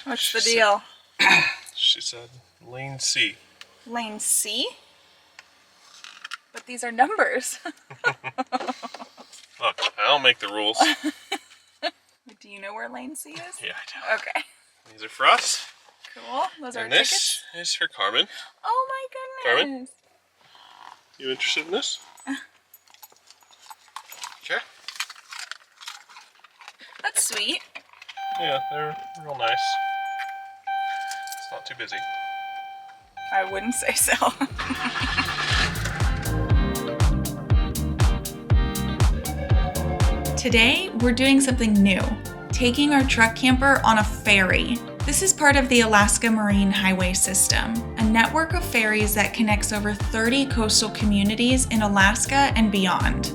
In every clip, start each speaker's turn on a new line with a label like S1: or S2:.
S1: What's the deal?
S2: She said lane C.
S1: Lane C? But these are numbers.
S2: Look, I don't make the rules.
S1: Do you know where lane C is?
S2: Yeah, I do.
S1: Okay.
S2: These are for us.
S1: Cool. Those are
S2: And
S1: tickets?
S2: this is for Carmen.
S1: Oh my goodness.
S2: Carmen? You interested in this? Sure.
S1: That's sweet.
S2: Yeah, they're real nice. It's not too busy.
S1: I wouldn't say so. Today, we're doing something new, taking our truck camper on a ferry. This is part of the Alaska Marine Highway System, a network of ferries that connects over 30 coastal communities in Alaska and beyond.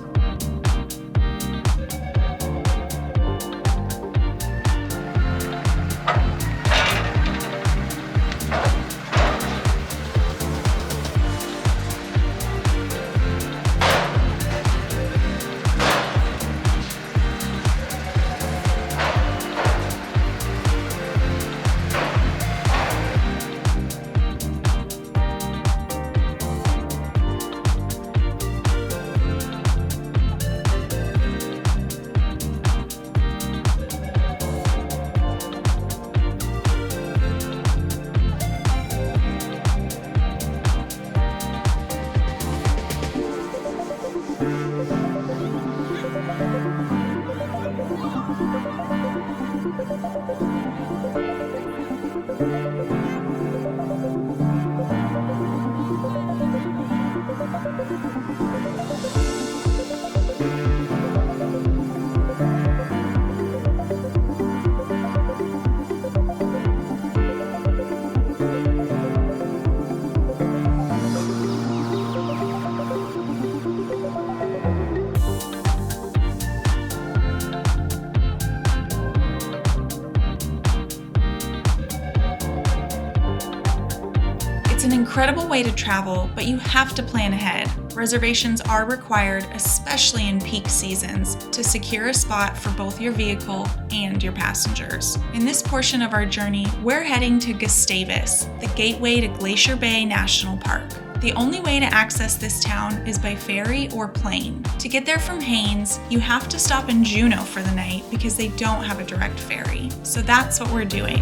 S1: It's an incredible way to travel, but you have to plan ahead. Reservations are required, especially in peak seasons, to secure a spot for both your vehicle and your passengers. In this portion of our journey, we're heading to Gustavus, the gateway to Glacier Bay National Park. The only way to access this town is by ferry or plane. To get there from Haines, you have to stop in Juneau for the night because they don't have a direct ferry. So that's what we're doing.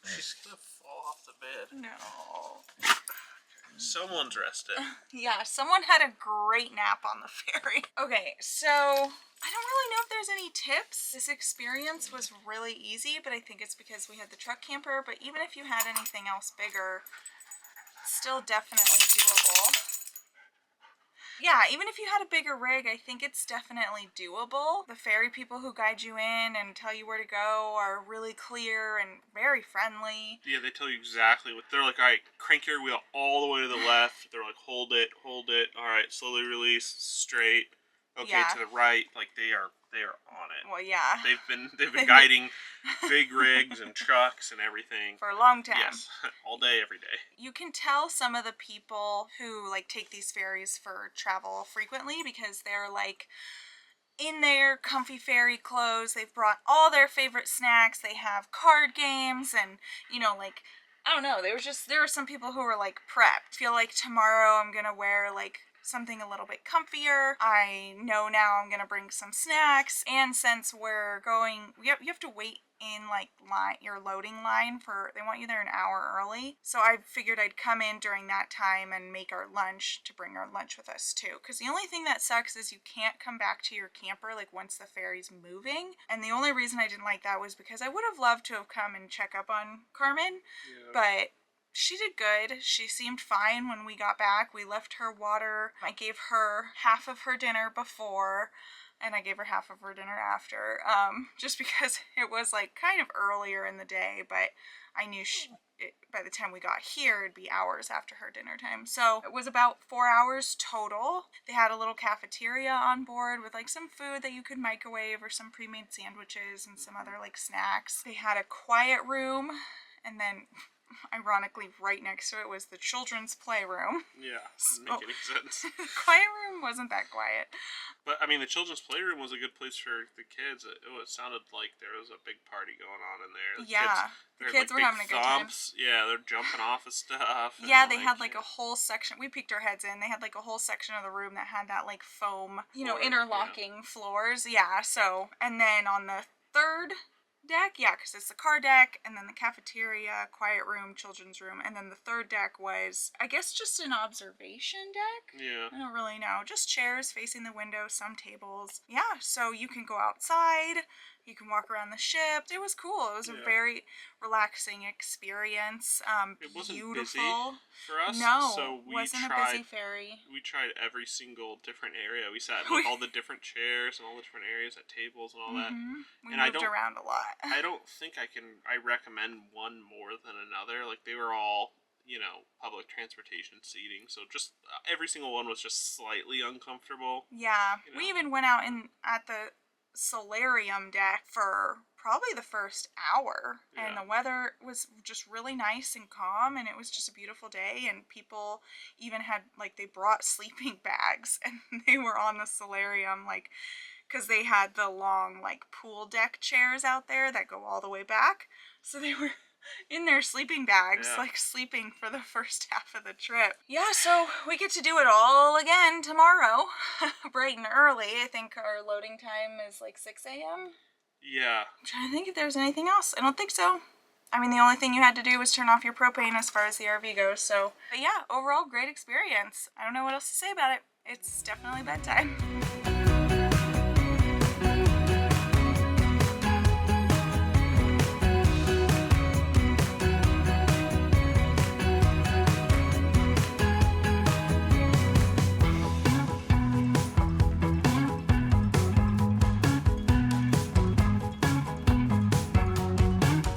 S2: She's gonna fall off the bed.
S1: No.
S2: Someone's rested.
S1: Yeah, someone had a great nap on the ferry. Okay, so I don't really know if there's any tips. This experience was really easy, but I think it's because we had the truck camper. But even if you had anything else bigger, it's still definitely doable. Yeah, even if you had a bigger rig, I think it's definitely doable. The ferry people who guide you in and tell you where to go are really clear and very friendly.
S2: Yeah, they tell you exactly what they're like. All right, crank your wheel all the way to the left. They're like, hold it. All right, slowly release, straight. Okay, yeah. To the right. Like they are on it.
S1: Well, yeah.
S2: They've been guiding big rigs and trucks and everything
S1: for a long time.
S2: Yes, all day, every day.
S1: You can tell some of the people who like take these ferries for travel frequently because they're like in their comfy ferry clothes. They've brought all their favorite snacks. They have card games and, you know, like, I don't know. There were some people who were like prepped. Feel like tomorrow I'm gonna wear like something a little bit comfier. I know now I'm gonna bring some snacks, and since we're going, you have to wait in like your loading line they want you there an hour early. So I figured I'd come in during that time and make our lunch to bring our lunch with us too. Because the only thing that sucks is you can't come back to your camper like once the ferry's moving. And the only reason I didn't like that was because I would have loved to have come and check up on Carmen, but she did good. She seemed fine when we got back. We left her water. I gave her half of her dinner before, and I gave her half of her dinner after, just because it was like kind of earlier in the day, but I knew by the time we got here, it'd be hours after her dinner time. So it was about 4 hours total. They had a little cafeteria on board with like some food that you could microwave or some pre-made sandwiches and some other like snacks. They had a quiet room, and then ironically right next to it was the children's playroom.
S2: Yeah, doesn't make any sense.
S1: The quiet room wasn't that quiet.
S2: But, I mean, the children's playroom was a good place for the kids. It sounded like there was a big party going on in there.
S1: The kids were having a good time.
S2: Yeah, they're jumping off of stuff.
S1: Yeah, they had like a whole section. We peeked our heads in. They had like a whole section of the room that had that like foam, interlocking floors. Yeah, so, and then on the third deck, because it's the car deck, and then the cafeteria, quiet room, children's room, and then the third deck was, I guess, just an observation deck.
S2: Yeah.
S1: I don't really know. Just chairs facing the window, some tables. Yeah, so you can go outside. You can walk around the ship. It was cool. It was a very relaxing experience.
S2: It wasn't
S1: beautiful.
S2: busy for us.
S1: No,
S2: so
S1: wasn't a busy ferry.
S2: We tried every single different area. We sat in all the different chairs and all the different areas at tables and all that.
S1: We moved around a lot.
S2: I don't think I recommend one more than another. Like, they were all, public transportation seating. So just every single one was just slightly uncomfortable.
S1: Yeah. We even went out at the solarium deck for probably the first hour, and the weather was just really nice and calm, and it was just a beautiful day, and people even had they brought sleeping bags, and they were on the solarium because they had the long pool deck chairs out there that go all the way back, so they were in their sleeping bags, sleeping for the first half of the trip. Yeah, so we get to do it all again tomorrow, bright and early. I think our loading time is 6 a.m.
S2: Yeah.
S1: I'm trying to think if there's anything else. I don't think so. I mean, the only thing you had to do was turn off your propane as far as the RV goes, so. But yeah, overall, great experience. I don't know what else to say about it. It's definitely bedtime.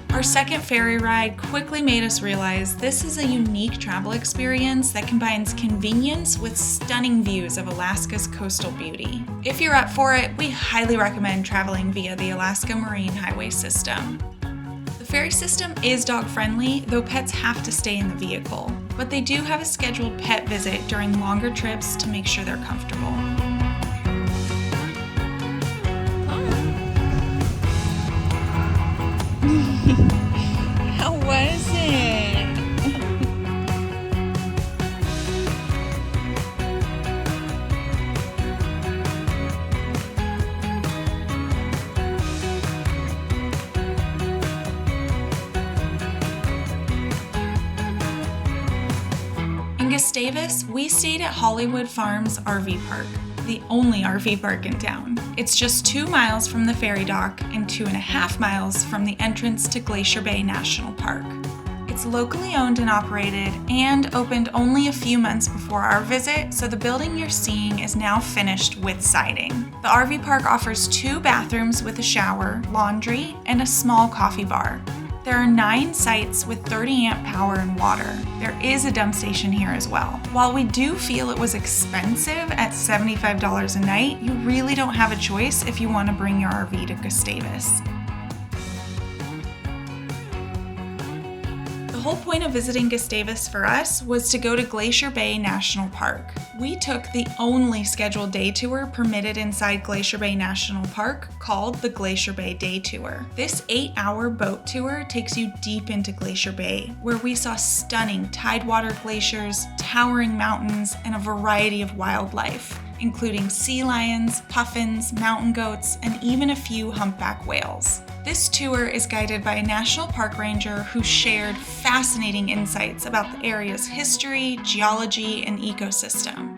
S1: Our second ferry ride quickly made us realize this is a unique travel experience that combines convenience with stunning views of Alaska's coastal beauty. If you're up for it, we highly recommend traveling via the Alaska Marine Highway System. The ferry system is dog-friendly, though pets have to stay in the vehicle, but they do have a scheduled pet visit during longer trips to make sure they're comfortable. How was it? In Gustavus, we stayed at Hollywood Farms RV Park, the only RV park in town. It's just 2 miles from the ferry dock and 2.5 miles from the entrance to Glacier Bay National Park. It's locally owned and operated and opened only a few months before our visit, so the building you're seeing is now finished with siding. The RV park offers 2 bathrooms with a shower, laundry, and a small coffee bar. There are 9 sites with 30 amp power and water. There is a dump station here as well. While we do feel it was expensive at $75 a night, you really don't have a choice if you want to bring your RV to Gustavus. The whole point of visiting Gustavus for us was to go to Glacier Bay National Park. We took the only scheduled day tour permitted inside Glacier Bay National Park, called the Glacier Bay Day Tour. This 8-hour boat tour takes you deep into Glacier Bay, where we saw stunning tidewater glaciers, towering mountains, and a variety of wildlife, including sea lions, puffins, mountain goats, and even a few humpback whales. This tour is guided by a national park ranger who shared fascinating insights about the area's history, geology, and ecosystem.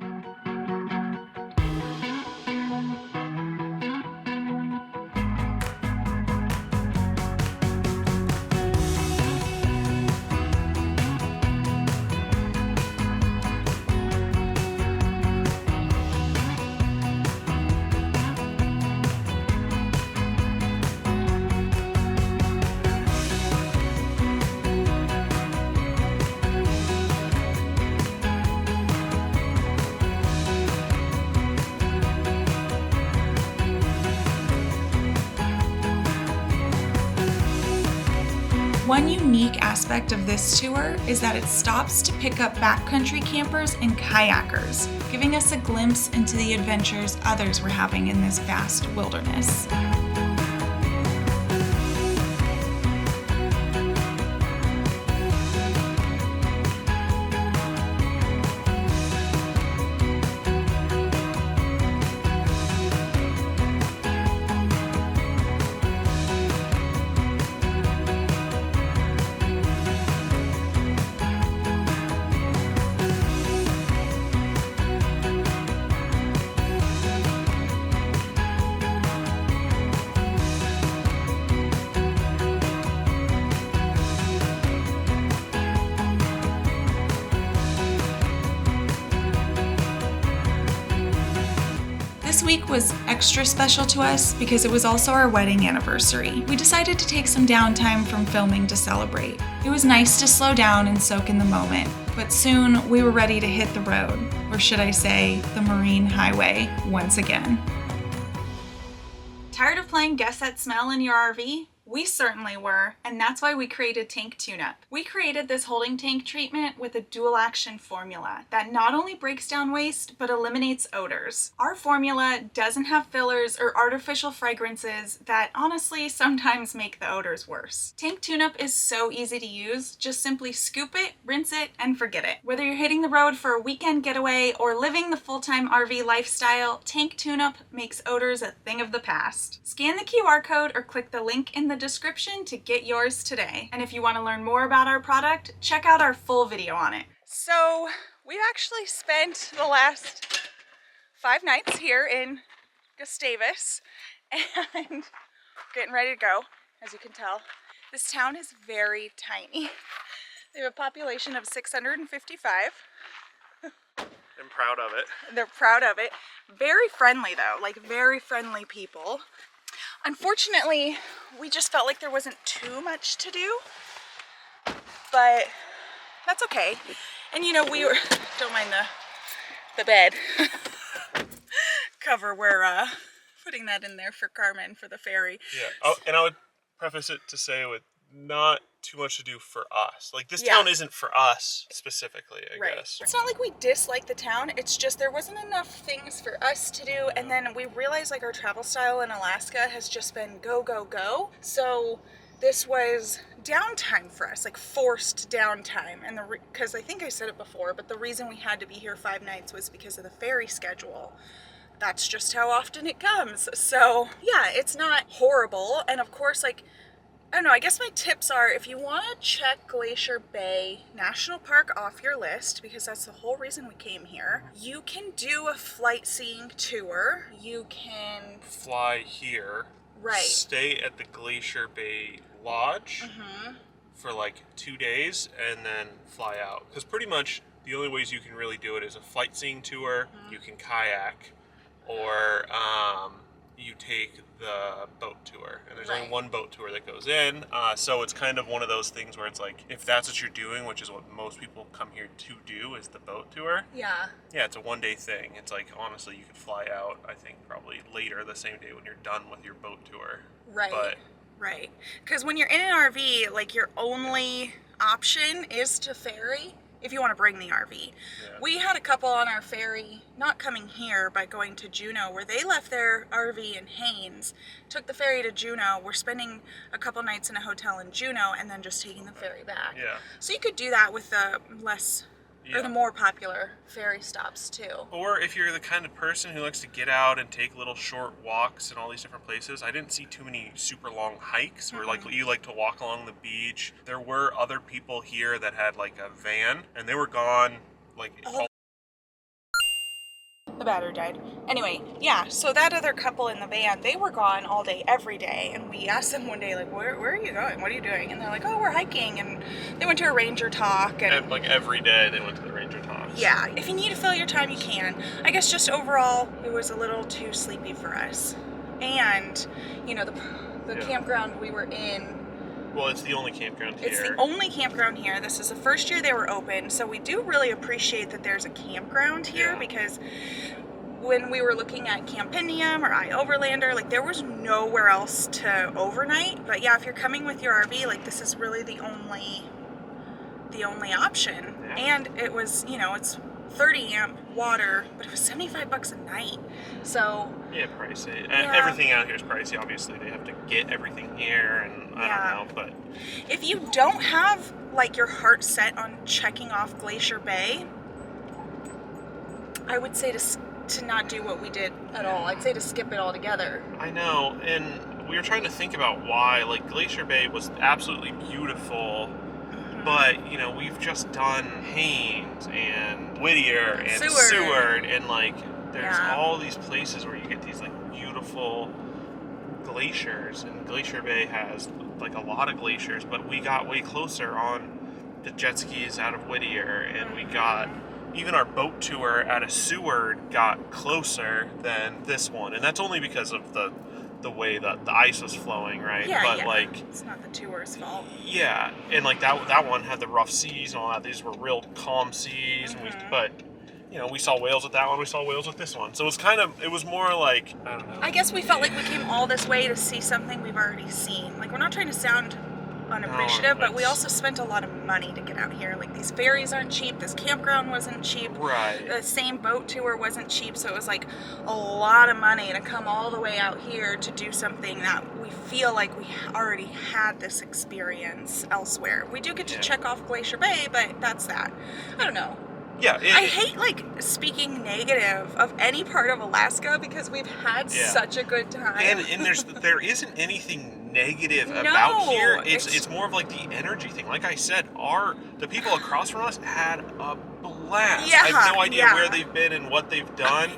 S1: One unique aspect of this tour is that it stops to pick up backcountry campers and kayakers, giving us a glimpse into the adventures others were having in this vast wilderness. This week was extra special to us because it was also our wedding anniversary. We decided to take some downtime from filming to celebrate. It was nice to slow down and soak in the moment, but soon we were ready to hit the road, or should I say, the Marine Highway, once again. Tired of playing Guess That Smell in your RV? We certainly were, and that's why we created Tank Tune-Up. We created this holding tank treatment with a dual action formula that not only breaks down waste, but eliminates odors. Our formula doesn't have fillers or artificial fragrances that honestly sometimes make the odors worse. Tank Tune-Up is so easy to use, just simply scoop it, rinse it, and forget it. Whether you're hitting the road for a weekend getaway or living the full-time RV lifestyle, Tank Tune-Up makes odors a thing of the past. Scan the QR code or click the link in the description to get yours today. And if you want to learn more about our product, check out our full video on it. So we've actually spent the last 5 nights here in Gustavus and getting ready to go. As you can tell, this town is very tiny. They have a population of 655.
S2: I'm proud of it.
S1: They're proud of it. Very friendly though, like very friendly people. Unfortunately, we just felt like there wasn't too much to do, but that's okay. And you know, we were, don't mind the bed cover, we're putting that in there for Carmen for the ferry.
S2: Yeah, oh, and I would preface it to say with not too much to do for us. Like this town isn't for us specifically, I guess.
S1: It's not like we dislike the town, it's just there wasn't enough things for us to do, and then we realized like our travel style in Alaska has just been go, go, go. So this was downtime for us, like forced downtime. And because I think I said it before, but the reason we had to be here 5 nights was because of the ferry schedule. That's just how often it comes. So yeah, it's not horrible. And of course, like, I don't know, I guess my tips are if you want to check Glacier Bay National Park off your list, because that's the whole reason we came here, you can do a flight seeing tour. You can
S2: fly here, stay at the Glacier Bay Lodge for like 2 days, and then fly out. Because pretty much the only ways you can really do it is a flight seeing tour, you can kayak, or you take the boat tour, and there's only one boat tour that goes in, so it's kind of one of those things where it's like, if that's what you're doing, which is what most people come here to do, is the boat tour. Yeah, it's a 1-day thing. It's like, honestly, you could fly out, I think, probably later the same day when you're done with your boat tour. Right,
S1: because when you're in an RV, like, your only option is to ferry. If you want to bring the RV. We had a couple on our ferry, not coming here, but going to Juneau, where they left their RV in Haines, took the ferry to Juneau. We're spending a couple nights in a hotel in Juneau and then just taking the ferry back. So you could do that with the less, or the more popular ferry stops too.
S2: Or if you're the kind of person who likes to get out and take little short walks in all these different places, I didn't see too many super long hikes where like you like to walk along the beach. There were other people here that had like a van, and they were gone like
S1: the battery died. Anyway, yeah, so that other couple in the van, they were gone all day, every day. And we asked them one day, like, where are you going? What are you doing? And they're like, oh, we're hiking. And they went to a ranger talk. And
S2: like every day they went to the ranger talks.
S1: Yeah, if you need to fill your time, you can. I guess just overall, it was a little too sleepy for us. And, you know, the campground we were in,
S2: well, it's the only campground here.
S1: It's the only campground here. This is the first year they were open, so we do really appreciate that there's a campground here because when we were looking at Campinium or iOverlander, like there was nowhere else to overnight. But yeah, if you're coming with your RV, like this is really the only option.
S2: Yeah.
S1: And it was, you know, it's 30 amp water, but it was $75 a night. So
S2: yeah, pricey.
S1: Yeah.
S2: Everything out here is pricey. Obviously, they have to get everything here, and I don't know, but
S1: if you don't have like your heart set on checking off Glacier Bay, I would say to not do what we did at all. I'd say to skip it altogether.
S2: I know, and we were trying to think about why. Like, Glacier Bay was absolutely beautiful, but, you know, we've just done Haines and Whittier and Seward, and, like, there's all these places where you get these, like, beautiful glaciers, and Glacier Bay has, like, a lot of glaciers, but we got way closer on the jet skis out of Whittier, and we got... Even our boat tour out of Seward got closer than this one, and that's only because of the way that the ice was flowing, right?
S1: Yeah,
S2: but like,
S1: it's not the tour's fault.
S2: Yeah, and like that one had the rough seas and all that. These were real calm seas, and but you know, we saw whales with that one. We saw whales with this one. So it was more like, I don't know.
S1: I guess we felt like we came all this way to see something we've already seen. Like, we're not trying to sound unappreciative, but we also spent a lot of money to get out here. Like, these ferries aren't cheap, this campground wasn't cheap,
S2: right?
S1: The same boat tour wasn't cheap, so it was like a lot of money to come all the way out here to do something that we feel like we already had this experience elsewhere. We do get to check off Glacier Bay, but that's that. I don't know.
S2: Yeah,
S1: I hate like speaking negative of any part of Alaska because we've had such a good time.
S2: And there isn't anything negative about here. It's more of like the energy thing. Like I said, the people across from us had a blast.
S1: Yeah,
S2: I have no idea where they've been and what they've done.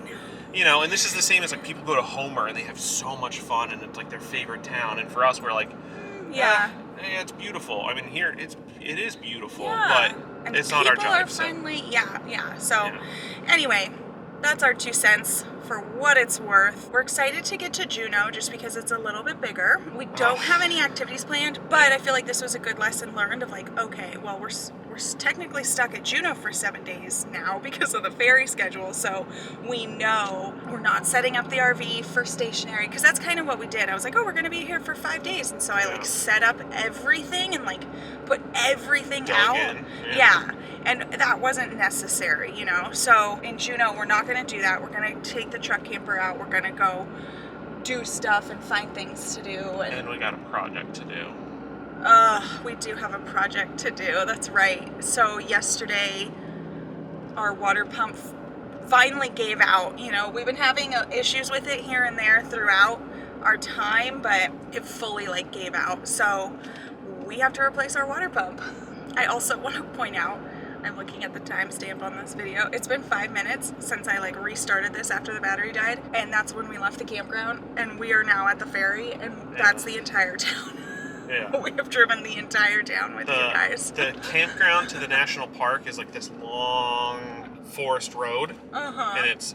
S2: You know, and this is the same as like people go to Homer and they have so much fun and it's like their favorite town. And for us, we're like, it's beautiful. I mean, here it is beautiful, but
S1: and
S2: it's not our
S1: people
S2: job.
S1: Are friendly. Yeah. So, anyway, that's our 2 cents for what it's worth. We're excited to get to Juneau just because it's a little bit bigger. We don't have any activities planned, but I feel like this was a good lesson learned of like, okay, well, we're technically stuck at Juneau for 7 days now because of the ferry schedule, so we know we're not setting up the RV for stationary, because that's kind of what we did. I was like, oh, we're going to be here for 5 days, and so I like set up everything and like put everything out. And that wasn't necessary, you know. So in Juneau, we're not going to do that. We're going to take the truck camper out. We're going to go do stuff and find things to do.
S2: And we got a project to do.
S1: We do have a project to do. That's right. So yesterday, our water pump finally gave out. You know, we've been having issues with it here and there throughout our time, but it fully like gave out. So we have to replace our water pump. I also want to point out, I'm looking at the timestamp on this video. It's been 5 minutes since I like restarted this after the battery died, and that's when we left the campground, and we are now at the ferry, and that's the entire town.
S2: Yeah.
S1: We have driven the entire town with you guys.
S2: The campground to the national park is like this long forest road, and it's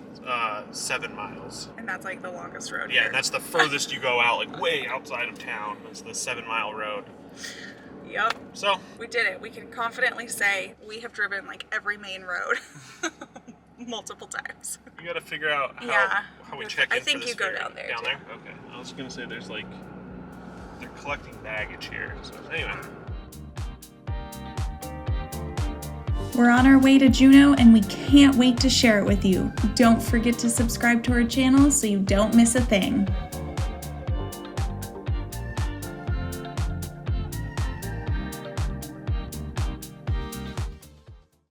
S2: 7 miles.
S1: And that's like the longest road
S2: Yeah,
S1: here.
S2: and that's the furthest you go out, like way outside of town. It's the 7-mile road.
S1: Yep.
S2: So
S1: we did it. We can confidently say we have driven like every main road multiple times.
S2: You got to figure out how we check in.
S1: I think you go down there.
S2: Down there? Okay. I was gonna say there's like they're collecting baggage here. So anyway.
S3: We're on our way to Juneau and we can't wait to share it with you. Don't forget to subscribe to our channel so you don't miss a thing.